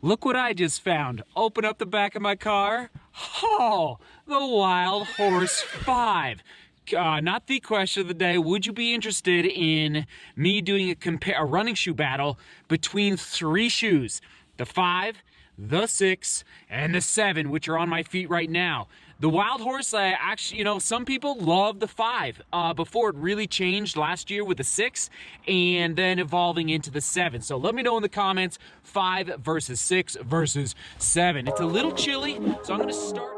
Look what I just found. Open up the back of my car. Oh, the Wildhorse 5. Not the question of the day. Would you be interested in me doing a running shoe battle between 3 shoes? The 5, the 6, and the 7, which are on my feet right now. The Wildhorse, actually, some people love the 5 before it really changed last year with the 6 and then evolving into the 7. So let me know in the comments, 5 versus 6 versus 7. It's a little chilly, so I'm going to start.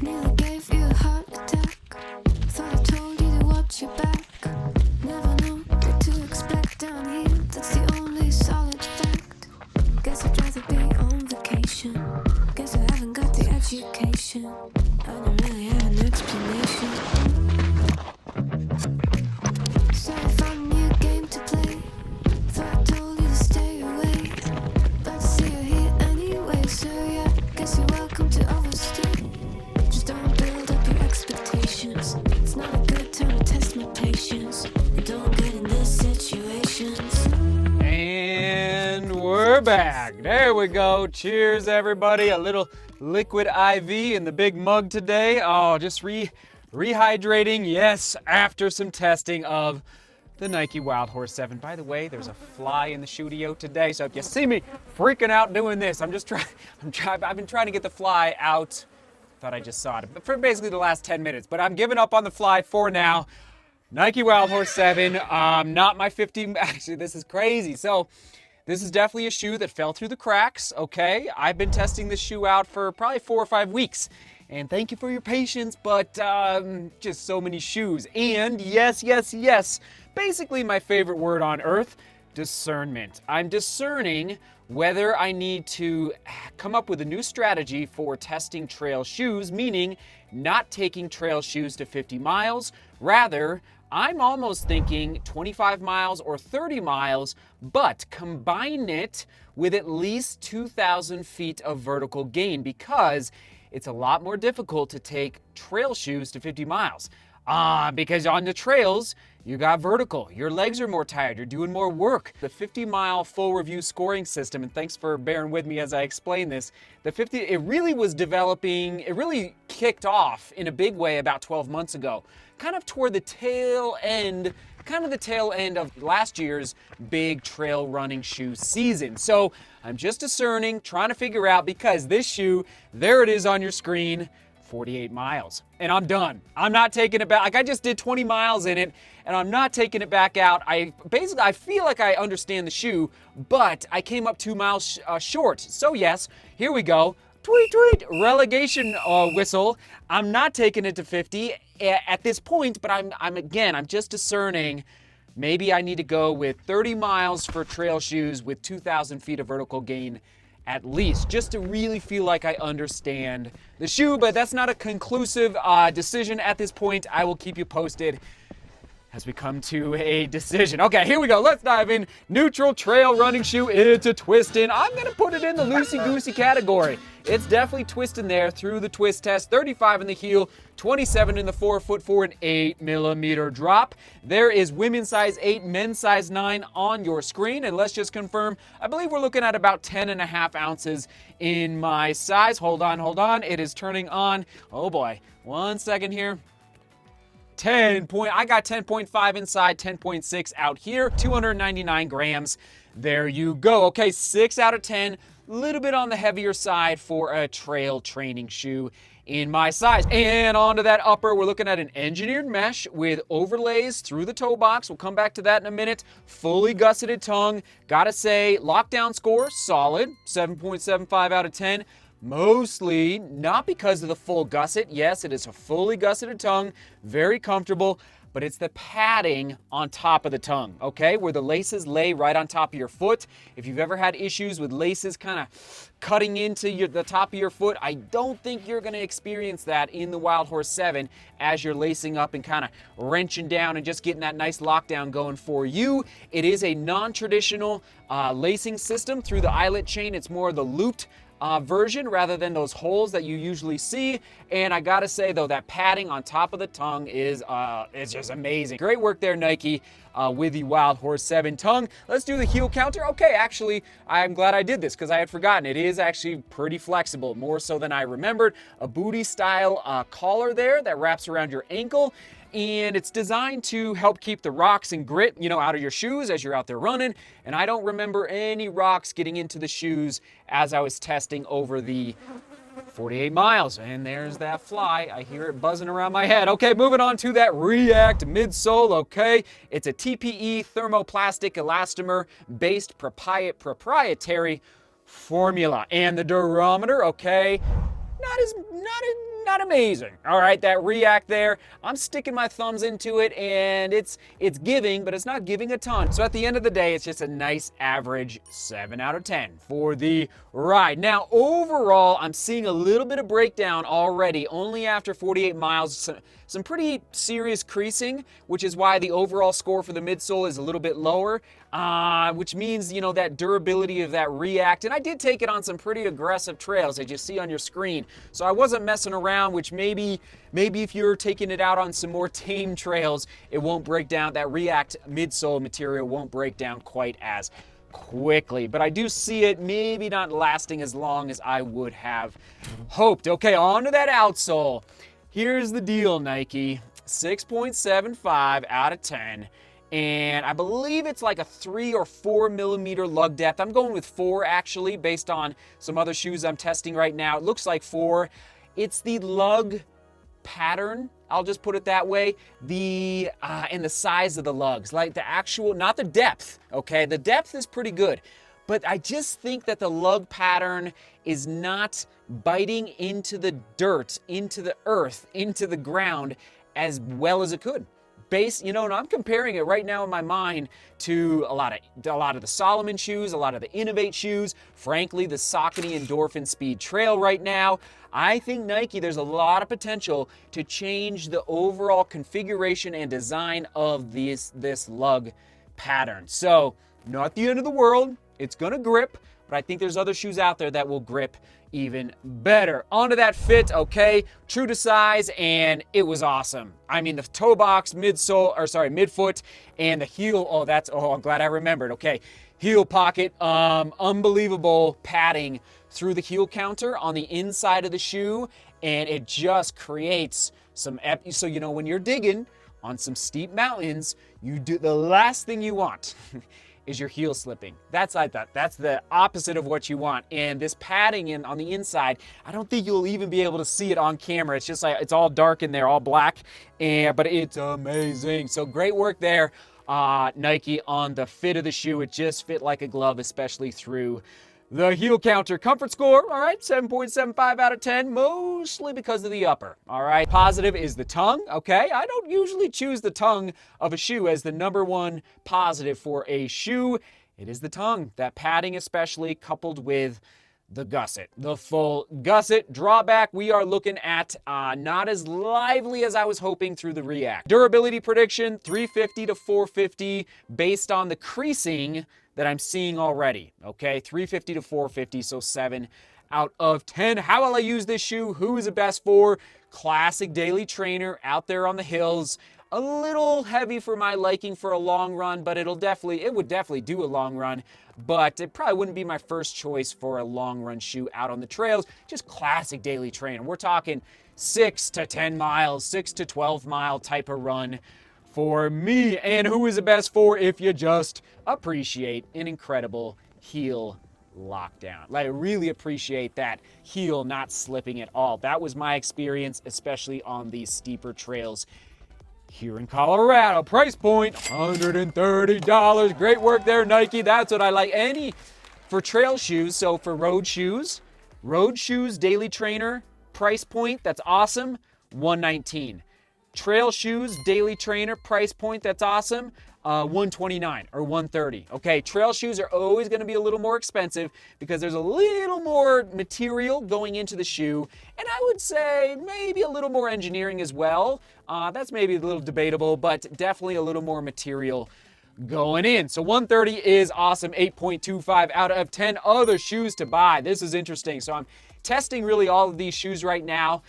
Nearly gave you a heart attack. Thought I told you to watch your back. Never know what to expect down here. That's the only solid fact. Guess I'd rather be on vacation. Guess I haven't got the education. I don't really have an explanation. So I found a new game to play. Thought I told you to stay away. But I see you're here anyway. So yeah, guess you're welcome to overstay. Just don't build up your expectations. It's not a good time to test my patience. And don't get in these situations. And we're back. There we go. Cheers, everybody. A little liquid IV in the big mug today. Oh, just rehydrating. Yes, after some testing of the Nike Wildhorse 7. By the way, there's a fly in the studio today, so if you see me freaking out doing this, I've been trying to get the fly out. Thought I just saw it for basically the last 10 minutes, but I'm giving up on the fly for now. Nike Wildhorse 7, not my 50, actually this is crazy. So this is definitely a shoe that fell through the cracks, okay? I've been testing this shoe out for probably 4 or 5 weeks. And thank you for your patience, but just so many shoes. And yes, basically my favorite word on earth, discernment. I'm discerning whether I need to come up with a new strategy for testing trail shoes, meaning not taking trail shoes to 50 miles. Rather, I'm almost thinking 25 miles or 30 miles, but combine it with at least 2,000 feet of vertical gain because it's a lot more difficult to take trail shoes to 50 miles. Because on the trails, you got vertical. Your legs are more tired. You're doing more work. The 50-mile full review scoring system, and thanks for bearing with me as I explain this, it really kicked off in a big way about 12 months ago, kind of toward the tail end of last year's big trail running shoe season. So I'm just discerning, trying to figure out, because this shoe, there it is on your screen, 48 miles. And I'm done. I'm not taking it back. Like, I just did 20 miles in it, and I'm not taking it back out. I feel like I understand the shoe, but I came up 2 miles short. So yes, here we go. Tweet, tweet, relegation whistle. I'm not taking it to 50 at this point, but I'm just discerning. Maybe I need to go with 30 miles for trail shoes with 2,000 feet of vertical gain at least, just to really feel like I understand the shoe. But that's not a conclusive decision at this point. I will keep you posted as we come to a decision. Okay, here we go. Let's dive in. Neutral trail running shoe. It's a twistin'. I'm going to put it in the loosey-goosey category. It's definitely twisting there through the twist test. 35 in the heel, 27 in the forefoot for an 8mm drop. There is women's size 8, men's size 9 on your screen. And let's just confirm, I believe we're looking at about 10.5 ounces in my size. Hold on. It is turning on. Oh boy, 1 second here. I got 10.5 inside, 10.6 out here, 299 grams. There you go. Okay, 6 out of 10, a little bit on the heavier side for a trail training shoe in my size. And onto that upper, we're looking at an engineered mesh with overlays through the toe box. We'll come back to that in a minute. Fully gusseted tongue. Gotta say, lockdown score, solid, 7.75 out of 10. Mostly not because of the full gusset. Yes, it is a fully gusseted tongue, very comfortable, but it's the padding on top of the tongue, okay? Where the laces lay right on top of your foot. If you've ever had issues with laces kind of cutting into the top of your foot, I don't think you're gonna experience that in the Wildhorse 7 as you're lacing up and kind of wrenching down and just getting that nice lockdown going for you. It is a non-traditional lacing system through the eyelet chain. It's more of the looped version rather than those holes that you usually see. And I gotta say though, that padding on top of the tongue is just amazing. Great work there, Nike, with the Wildhorse 7 tongue. Let's do the heel counter. Okay, actually, I'm glad I did this because I had forgotten. It is actually pretty flexible, more so than I remembered. A booty style collar there that wraps around your ankle. And it's designed to help keep the rocks and grit, out of your shoes as you're out there running. And I don't remember any rocks getting into the shoes as I was testing over the 48 miles. And there's that fly. I hear it buzzing around my head. Okay, moving on to that React midsole. Okay, it's a TPE thermoplastic elastomer based proprietary formula. And the durometer, okay, not amazing. All right, that React there, I'm sticking my thumbs into it and it's giving, but it's not giving a ton. So at the end of the day, it's just a nice average 7 out of 10 for the ride. Now, overall, I'm seeing a little bit of breakdown already, only after 48 miles, some pretty serious creasing, which is why the overall score for the midsole is a little bit lower, which means, that durability of that React. And I did take it on some pretty aggressive trails, as you see on your screen. So I wasn't messing around, which maybe if you're taking it out on some more tame trails, it won't break down. That React midsole material won't break down quite as quickly. But I do see it maybe not lasting as long as I would have hoped. Okay, on to that outsole. Here's the deal, Nike. 6.75 out of 10. And I believe it's like a 3 or 4 millimeter lug depth. I'm going with 4 actually, based on some other shoes I'm testing right now. It looks like 4. It's the lug pattern, I'll just put it that way, and the size of the lugs, like the actual, not the depth, okay? The depth is pretty good, but I just think that the lug pattern is not biting into the dirt, into the earth, into the ground as well as it could. And I'm comparing it right now in my mind to a lot of the Solomon shoes, a lot of the Innovate shoes, frankly, the Saucony Endorphin Speed Trail right now. I think Nike, there's a lot of potential to change the overall configuration and design of this lug pattern. So, not the end of the world. It's gonna grip, but I think there's other shoes out there that will grip even better. Onto that fit, okay, true to size, and it was awesome. I mean, the toe box, midfoot, and the heel, I'm glad I remembered, okay. Heel pocket, unbelievable padding through the heel counter on the inside of the shoe, and it just creates some, so when you're digging on some steep mountains, the last thing you want is your heel slipping. That's the opposite of what you want. And this padding on the inside, I don't think you'll even be able to see it on camera. It's just like, it's all dark in there, all black, but it's amazing. So great work there, Nike, on the fit of the shoe. It just fit like a glove, especially through the heel counter. Comfort score, all right, 7.75 out of 10, mostly because of the upper, all right. Positive is the tongue, okay. I don't usually choose the tongue of a shoe as the number one positive for a shoe. It is the tongue, that padding especially, coupled with the gusset, the full gusset. Drawback, we are looking at not as lively as I was hoping through the React. Durability prediction, 350 to 450, based on the creasing that I'm seeing already, okay? 350 to 450, so 7 out of 10. How will I use this shoe? Who is it best for? Classic daily trainer out there on the hills. A little heavy for my liking for a long run, but it would definitely do a long run, but it probably wouldn't be my first choice for a long run shoe out on the trails. Just classic daily trainer. We're talking 6 to 10 miles, 6 to 12 mile type of run for me. And who is it best for if you just appreciate an incredible heel lockdown? Like, I really appreciate that heel not slipping at all. That was my experience, especially on these steeper trails here in Colorado. Price point, $130. Great work there, Nike. That's what I like. For trail shoes, so for road shoes, daily trainer, price point, that's awesome, $119. Trail shoes, daily trainer, price point, that's awesome, $129 or $130. Okay, trail shoes are always going to be a little more expensive because there's a little more material going into the shoe, and I would say maybe a little more engineering as well. That's maybe a little debatable, but definitely a little more material going in. So 130 is awesome, 8.25 out of 10 other shoes to buy. This is interesting. So I'm testing really all of these shoes right now.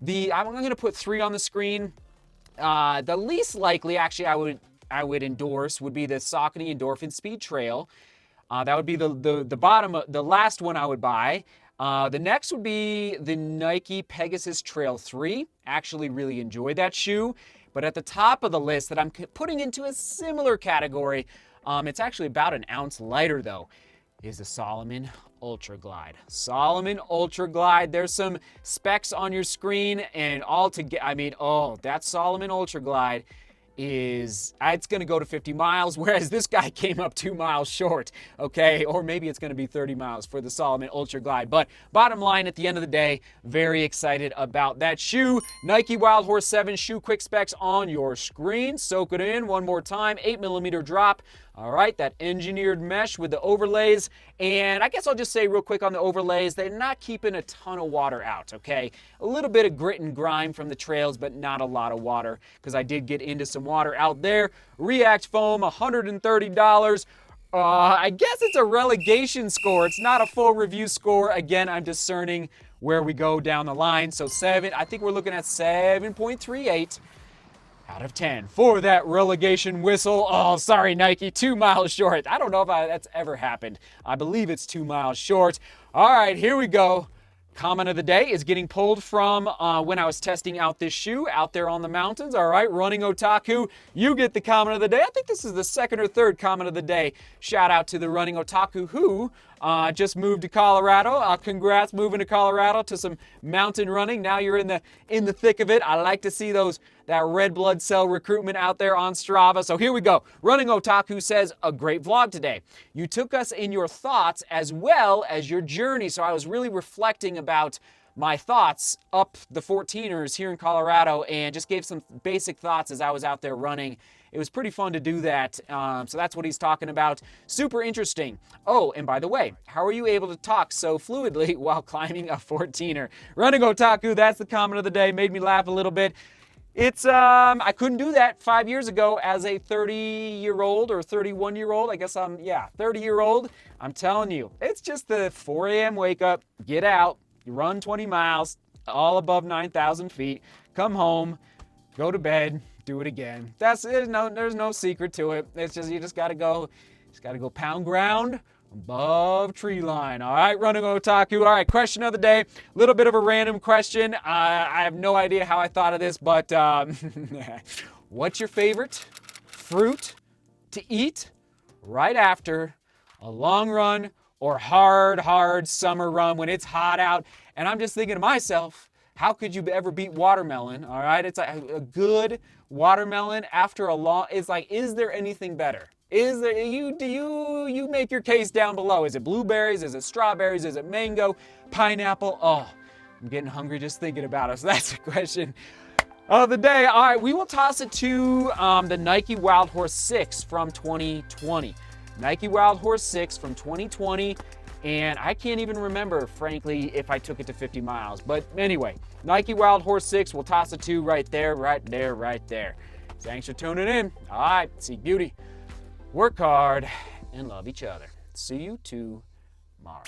I'm going to put 3 on the screen. The least likely, actually, I would endorse would be the Saucony Endorphin Speed Trail. That would be the bottom, the last one I would buy. The next would be the Nike Pegasus Trail 3. Actually really enjoy that shoe. But at the top of the list that I'm putting into a similar category, it's actually about an ounce lighter though, is the Salomon Ultra Glide. Salomon Ultra Glide. There's some specs on your screen, and that Salomon Ultra Glide it's going to go to 50 miles, whereas this guy came up 2 miles short, okay? Or maybe it's going to be 30 miles for the Salomon Ultra Glide. But bottom line, at the end of the day, very excited about that shoe. Nike Wildhorse 7 shoe quick specs on your screen. Soak it in one more time. 8mm drop. All right, that engineered mesh with the overlays. And I guess I'll just say real quick on the overlays, they're not keeping a ton of water out, okay? A little bit of grit and grime from the trails, but not a lot of water, because I did get into some water out there. React foam, $130. I guess it's a relegation score. It's not a full review score. Again, I'm discerning where we go down the line. So I think we're looking at 7.38. out of 10 for that relegation whistle. Oh, sorry, Nike, 2 miles short. I don't know if that's ever happened. I believe it's 2 miles short. All right, here we go. Comment of the day is getting pulled from when I was testing out this shoe out there on the mountains. All right, Running Otaku, you get the comment of the day. I think this is the second or third comment of the day. Shout out to the Running Otaku who just moved to Colorado. Congrats moving to Colorado to some mountain running. Now you're in the thick of it. I like to see that red blood cell recruitment out there on Strava. So here we go. Running Otaku says, a great vlog today. You took us in your thoughts as well as your journey. So I was really reflecting about my thoughts up the 14ers here in Colorado and just gave some basic thoughts as I was out there running. It was pretty fun to do that. So that's what he's talking about. Super interesting. Oh, and by the way, how are you able to talk so fluidly while climbing a 14er? Running Otaku, that's the comment of the day. Made me laugh a little bit. It's, I couldn't do that 5 years ago as a 30-year-old or 31-year-old. I guess 30-year-old. I'm telling you, it's just the 4 a.m. wake up, get out, you run 20 miles, all above 9,000 feet, come home, go to bed, do it again. There's no secret to it. It's just, you just gotta go pound ground above tree line. All right, Running Otaku. All right, question of the day. A little bit of a random question. I have no idea how I thought of this, but what's your favorite fruit to eat right after a long run or hard summer run when it's hot out? And I'm just thinking to myself, how could you ever beat watermelon? All right, it's like a good watermelon after a long, it's like, is there anything better? Is there, you make your case down below. Is it blueberries? Is it strawberries? Is it mango? Pineapple? Oh, I'm getting hungry just thinking about it. So that's the question of the day. All right, we will toss it to the Nike Wildhorse 6 from 2020. Nike Wildhorse 6 from 2020. And I can't even remember, frankly, if I took it to 50 miles. But anyway, Nike Wildhorse 6, we'll toss it to right there. Thanks for tuning in. All right, seek beauty, work hard, and love each other. See you tomorrow.